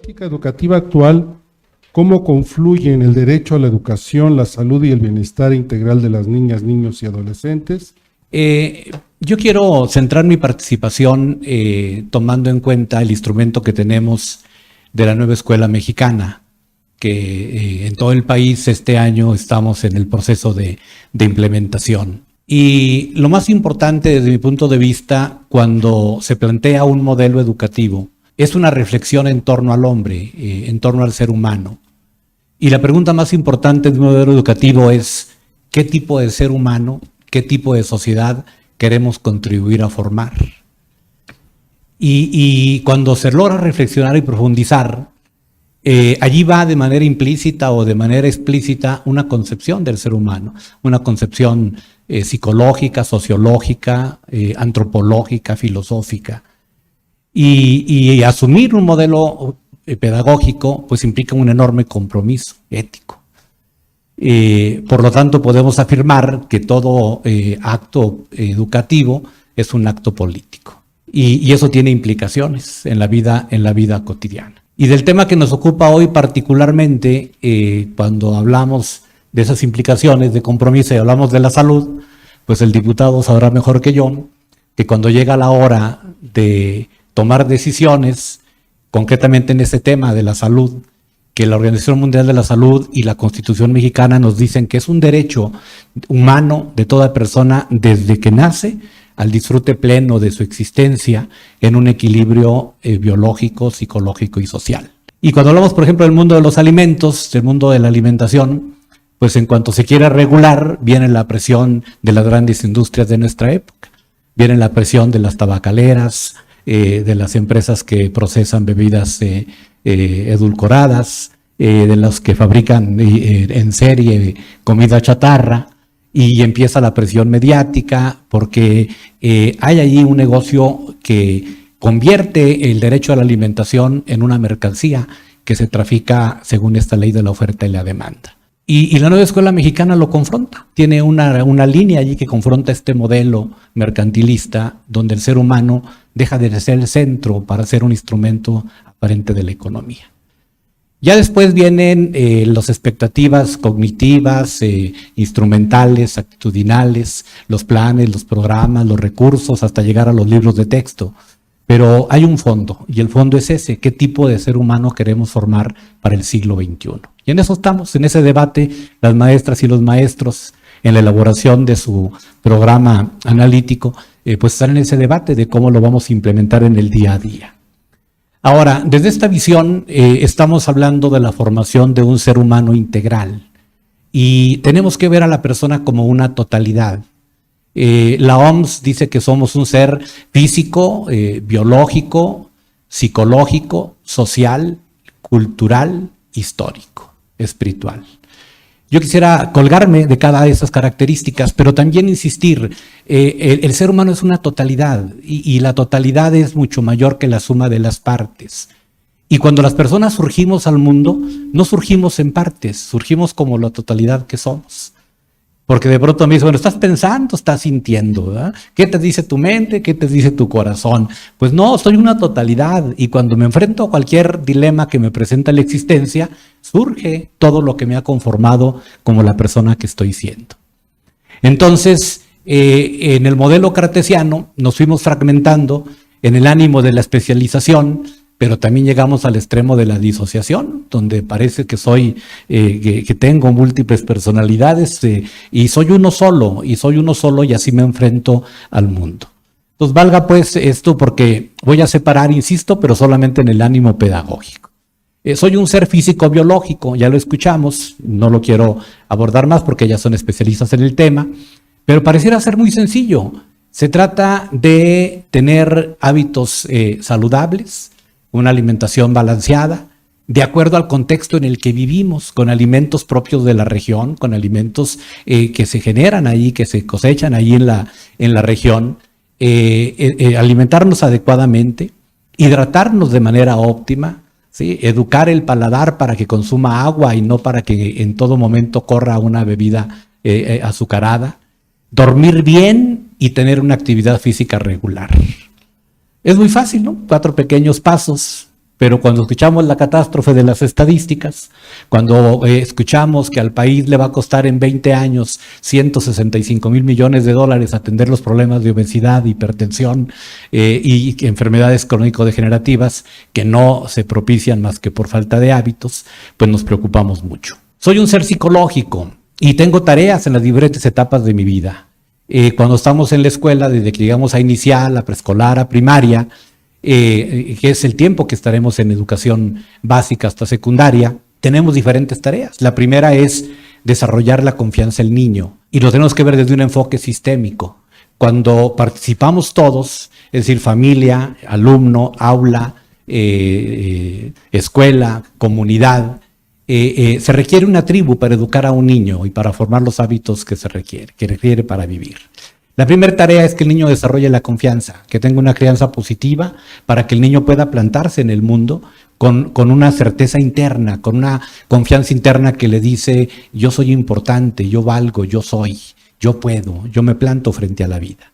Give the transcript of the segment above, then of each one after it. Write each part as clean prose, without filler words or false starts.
política educativa actual, ¿cómo confluyen el derecho a la educación, la salud y el bienestar integral de las niñas, niños y adolescentes? Yo quiero centrar mi participación tomando en cuenta el instrumento que tenemos de la nueva escuela mexicana, que en todo el país este año estamos en el proceso de implementación. Y lo más importante desde mi punto de vista, cuando se plantea un modelo educativo, es una reflexión en torno al hombre, en torno al ser humano. Y la pregunta más importante de un modelo educativo es ¿qué tipo de ser humano, qué tipo de sociedad queremos contribuir a formar? Y cuando se logra reflexionar y profundizar, allí va de manera implícita o de manera explícita una concepción del ser humano, una concepción psicológica, sociológica, antropológica, filosófica. Y asumir un modelo pedagógico pues implica un enorme compromiso ético. Por lo tanto, podemos afirmar que todo acto educativo es un acto político. Y eso tiene implicaciones en la vida cotidiana. Y del tema que nos ocupa hoy particularmente, cuando hablamos de esas implicaciones de compromiso y hablamos de la salud, pues el diputado sabrá mejor que yo que cuando llega la hora de tomar decisiones, concretamente en este tema de la salud, que la Organización Mundial de la Salud y la Constitución mexicana nos dicen que es un derecho humano de toda persona desde que nace al disfrute pleno de su existencia en un equilibrio biológico, psicológico y social. Y cuando hablamos, por ejemplo, del mundo de los alimentos, del mundo de la alimentación, pues en cuanto se quiera regular, viene la presión de las grandes industrias de nuestra época, viene la presión de las tabacaleras, de las empresas que procesan bebidas edulcoradas, de los que fabrican en serie comida chatarra, y empieza la presión mediática porque hay allí un negocio que convierte el derecho a la alimentación en una mercancía que se trafica según esta ley de la oferta y la demanda. Y la nueva escuela mexicana lo confronta, tiene una línea allí que confronta este modelo mercantilista donde el ser humano deja de ser el centro para ser un instrumento aparente de la economía. Ya después vienen las expectativas cognitivas, instrumentales, actitudinales, los planes, los programas, los recursos, hasta llegar a los libros de texto. Pero hay un fondo, y el fondo es ese: ¿qué tipo de ser humano queremos formar para el siglo XXI? Y en eso estamos, en ese debate, las maestras y los maestros, en la elaboración de su programa analítico, pues están en ese debate de cómo lo vamos a implementar en el día a día. Ahora, desde esta visión, estamos hablando de la formación de un ser humano integral, y tenemos que ver a la persona como una totalidad. La OMS dice que somos un ser físico, biológico, psicológico, social, cultural, histórico, espiritual. Yo quisiera colgarme de cada de esas características, pero también insistir, el ser humano es una totalidad y la totalidad es mucho mayor que la suma de las partes. Y cuando las personas surgimos al mundo, no surgimos en partes, surgimos como la totalidad que somos. Porque de pronto me dice, bueno, estás pensando, estás sintiendo, ¿verdad? ¿Qué te dice tu mente? ¿Qué te dice tu corazón? Pues no, soy una totalidad, y cuando me enfrento a cualquier dilema que me presenta la existencia, surge todo lo que me ha conformado como la persona que estoy siendo. Entonces, en el modelo cartesiano nos fuimos fragmentando en el ánimo de la especialización, pero también llegamos al extremo de la disociación, donde parece que que tengo múltiples personalidades y soy uno solo, y así me enfrento al mundo. Entonces valga pues esto, porque voy a separar, insisto, pero solamente en el ánimo pedagógico. Soy un ser físico-biológico, ya lo escuchamos, no lo quiero abordar más porque ya son especialistas en el tema, pero pareciera ser muy sencillo. Se trata de tener hábitos saludables, una alimentación balanceada, de acuerdo al contexto en el que vivimos, con alimentos propios de la región, con alimentos que se generan ahí, que se cosechan ahí en la región, alimentarnos adecuadamente, hidratarnos de manera óptima, ¿sí? Educar el paladar para que consuma agua y no para que en todo momento corra una bebida azucarada, dormir bien y tener una actividad física regular. Es muy fácil, ¿no? 4 pequeños pasos. Pero cuando escuchamos la catástrofe de las estadísticas, cuando escuchamos que al país le va a costar en 20 años 165,000 millones de dólares atender los problemas de obesidad, hipertensión y enfermedades crónico-degenerativas que no se propician más que por falta de hábitos, pues nos preocupamos mucho. Soy un ser psicológico y tengo tareas en las diferentes etapas de mi vida. Cuando estamos en la escuela, desde que llegamos a inicial, a preescolar, a primaria, que es el tiempo que estaremos en educación básica hasta secundaria, tenemos diferentes tareas. La primera es desarrollar la confianza del niño y lo tenemos que ver desde un enfoque sistémico. Cuando participamos todos, es decir, familia, alumno, aula, escuela, comunidad, se requiere una tribu para educar a un niño y para formar los hábitos que requiere para vivir. La primera tarea es que el niño desarrolle la confianza, que tenga una crianza positiva para que el niño pueda plantarse en el mundo con una certeza interna, con una confianza interna que le dice: yo soy importante, yo valgo, yo soy, yo puedo, yo me planto frente a la vida.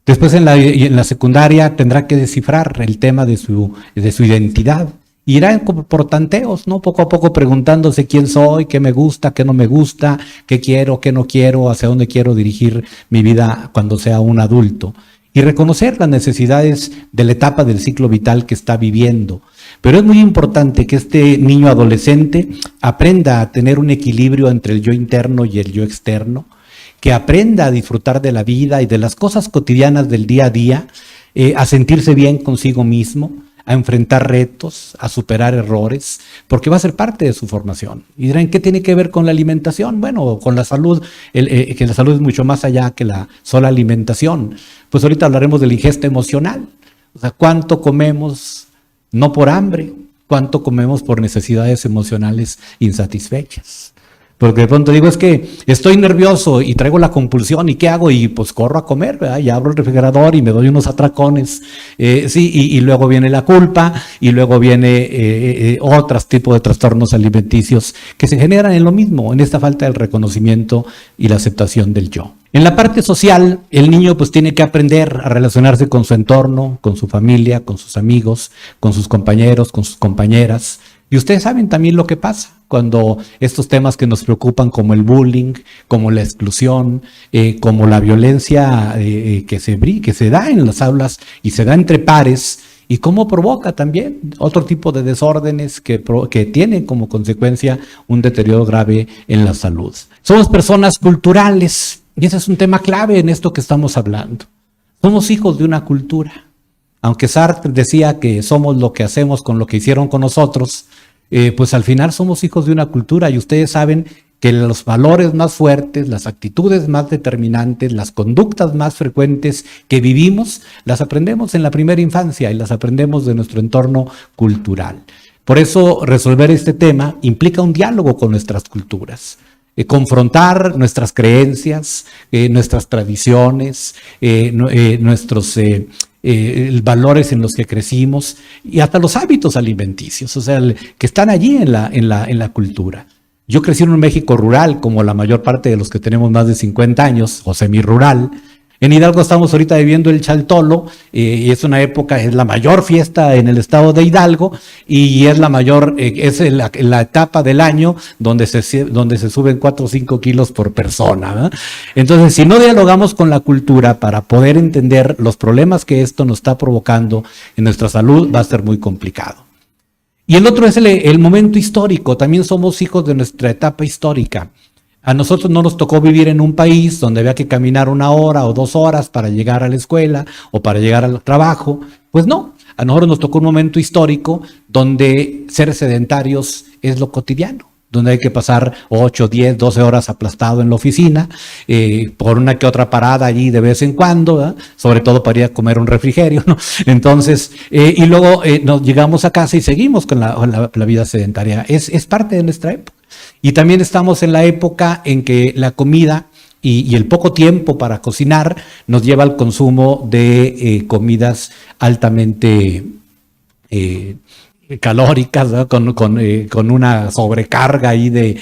Después en la secundaria tendrá que descifrar el tema de su identidad. Irá por tanteos, ¿no? Poco a poco preguntándose quién soy, qué me gusta, qué no me gusta, qué quiero, qué no quiero, hacia dónde quiero dirigir mi vida cuando sea un adulto. Y reconocer las necesidades de la etapa del ciclo vital que está viviendo. Pero es muy importante que este niño adolescente aprenda a tener un equilibrio entre el yo interno y el yo externo, que aprenda a disfrutar de la vida y de las cosas cotidianas del día a día, a sentirse bien consigo mismo, a enfrentar retos, a superar errores, porque va a ser parte de su formación. Y dirán, ¿qué tiene que ver con la alimentación? Bueno, con la salud, que la salud es mucho más allá que la sola alimentación. Pues ahorita hablaremos de la ingesta emocional. O sea, ¿cuánto comemos no por hambre? ¿Cuánto comemos por necesidades emocionales insatisfechas? Porque de pronto digo, es que estoy nervioso y traigo la compulsión, ¿y qué hago? Y pues corro a comer, ¿verdad? Y abro el refrigerador y me doy unos atracones, y luego viene la culpa, y luego viene otros tipos de trastornos alimenticios que se generan en lo mismo, en esta falta del reconocimiento y la aceptación del yo. En la parte social, el niño pues tiene que aprender a relacionarse con su entorno, con su familia, con sus amigos, con sus compañeros, con sus compañeras. Y ustedes saben también lo que pasa cuando estos temas que nos preocupan, como el bullying, como la exclusión, como la violencia que se da en las aulas y se da entre pares, y cómo provoca también otro tipo de desórdenes que tienen como consecuencia un deterioro grave en la salud. Somos personas culturales, y ese es un tema clave en esto que estamos hablando. Somos hijos de una cultura. Aunque Sartre decía que somos lo que hacemos con lo que hicieron con nosotros, pues al final somos hijos de una cultura, y ustedes saben que los valores más fuertes, las actitudes más determinantes, las conductas más frecuentes que vivimos, las aprendemos en la primera infancia y las aprendemos de nuestro entorno cultural. Por eso resolver este tema implica un diálogo con nuestras culturas. Confrontar nuestras creencias, nuestras tradiciones, nuestros valores en los que crecimos y hasta los hábitos alimenticios, o sea, que están allí en la cultura. Yo crecí en un México rural, como la mayor parte de los que tenemos más de 50 años, o semirural. En Hidalgo estamos ahorita viviendo el Chaltolo, y es una época, es la mayor fiesta en el estado de Hidalgo, y es la mayor, es la etapa del año donde se suben 4 o 5 kilos por persona, ¿verdad? Entonces, si no dialogamos con la cultura para poder entender los problemas que esto nos está provocando en nuestra salud, va a ser muy complicado. Y el otro es el momento histórico. También somos hijos de nuestra etapa histórica. A nosotros no nos tocó vivir en un país donde había que caminar 1 hora o 2 horas para llegar a la escuela o para llegar al trabajo. Pues no, a nosotros nos tocó un momento histórico donde ser sedentarios es lo cotidiano, donde hay que pasar 8, 10, 12 horas aplastado en la oficina, por una que otra parada allí de vez en cuando, ¿verdad? Sobre todo para ir a comer un refrigerio, ¿no? Entonces, y luego nos llegamos a casa y seguimos con la vida sedentaria. Es parte de nuestra época. Y también estamos en la época en que la comida y el poco tiempo para cocinar nos lleva al consumo de comidas altamente calóricas, ¿no? con una sobrecarga ahí de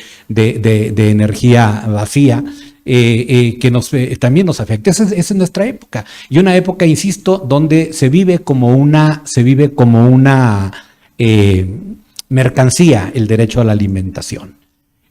energía vacía, que también nos afecta. Esa es nuestra época. Y una época, insisto, donde se vive como una mercancía el derecho a la alimentación.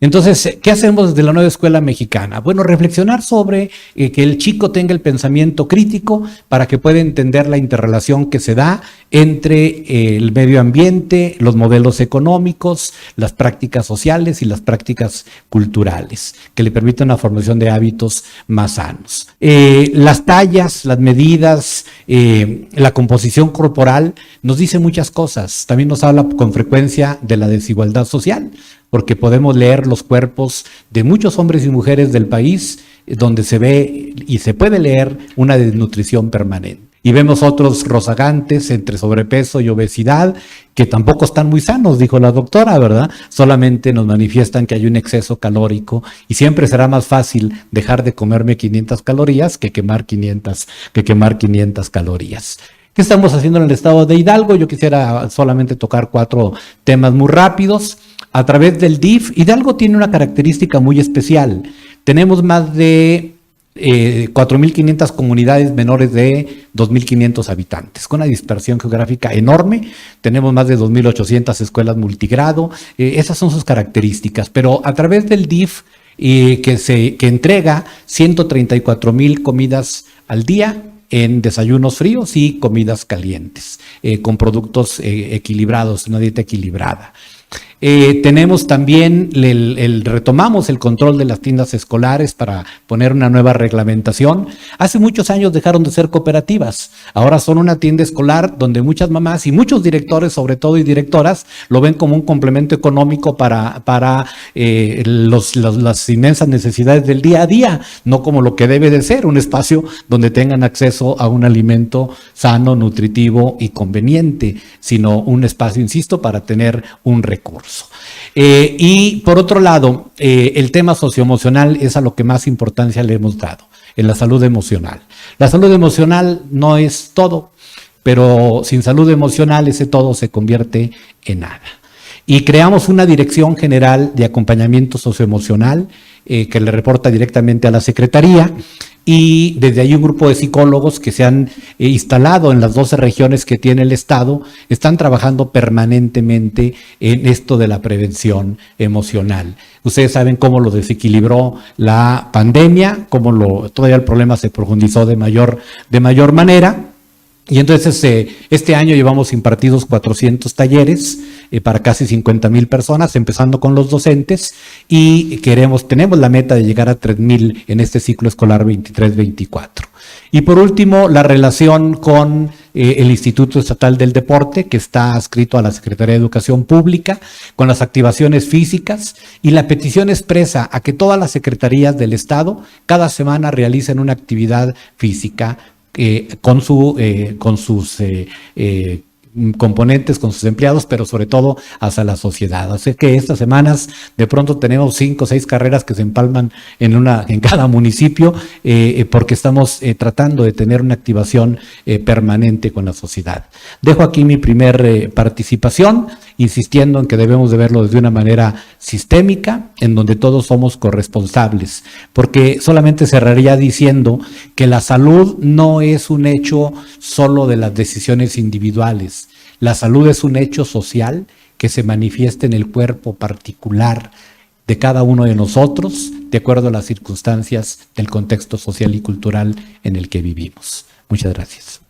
Entonces, ¿qué hacemos desde la nueva escuela mexicana? Bueno, reflexionar sobre que el chico tenga el pensamiento crítico para que pueda entender la interrelación que se da entre el medio ambiente, los modelos económicos, las prácticas sociales y las prácticas culturales, que le permitan una formación de hábitos más sanos. Las tallas, las medidas, la composición corporal nos dice muchas cosas. También nos habla con frecuencia de la desigualdad social, porque podemos leer los cuerpos de muchos hombres y mujeres del país donde se ve y se puede leer una desnutrición permanente. Y vemos otros rozagantes entre sobrepeso y obesidad que tampoco están muy sanos, dijo la doctora, ¿verdad? Solamente nos manifiestan que hay un exceso calórico y siempre será más fácil dejar de comerme 500 calorías que quemar 500 calorías. ¿Qué estamos haciendo en el estado de Hidalgo? Yo quisiera solamente tocar 4 temas muy rápidos. A través del DIF, Hidalgo tiene una característica muy especial. Tenemos más de 4.500 comunidades menores de 2.500 habitantes, con una dispersión geográfica enorme. Tenemos más de 2.800 escuelas multigrado. Esas son sus características. Pero a través del DIF, que entrega 134,000 comidas al día, en desayunos fríos y comidas calientes, con productos equilibrados, una dieta equilibrada. Tenemos también, retomamos el control de las tiendas escolares para poner una nueva reglamentación. Hace muchos años dejaron de ser cooperativas, ahora son una tienda escolar donde muchas mamás y muchos directores, sobre todo, y directoras, lo ven como un complemento económico para las inmensas necesidades del día a día, no como lo que debe de ser, un espacio donde tengan acceso a un alimento sano, nutritivo y conveniente, sino un espacio, insisto, para tener un recurso. Y por otro lado, el tema socioemocional es a lo que más importancia le hemos dado, en la salud emocional. La salud emocional no es todo, pero sin salud emocional ese todo se convierte en nada. Y creamos una dirección general de acompañamiento socioemocional que le reporta directamente a la Secretaría, y desde ahí un grupo de psicólogos que se han instalado en las 12 regiones que tiene el Estado, están trabajando permanentemente en esto de la prevención emocional. Ustedes saben cómo lo desequilibró la pandemia, cómo todavía el problema se profundizó de mayor manera. Y entonces este año llevamos impartidos 400 talleres para casi 50,000 personas, empezando con los docentes, y tenemos la meta de llegar a 3,000 en este ciclo escolar 23-24. Y por último, la relación con el Instituto Estatal del Deporte, que está adscrito a la Secretaría de Educación Pública, con las activaciones físicas y la petición expresa a que todas las secretarías del Estado cada semana realicen una actividad física con sus componentes, con sus empleados, pero sobre todo hacia la sociedad. Así que estas semanas de pronto tenemos 5 o 6 carreras que se empalman en cada municipio, porque estamos tratando de tener una activación permanente con la sociedad. Dejo aquí mi primer participación, insistiendo en que debemos de verlo desde una manera sistémica, en donde todos somos corresponsables, porque solamente cerraría diciendo que la salud no es un hecho solo de las decisiones individuales. La salud es un hecho social que se manifiesta en el cuerpo particular de cada uno de nosotros, de acuerdo a las circunstancias del contexto social y cultural en el que vivimos. Muchas gracias.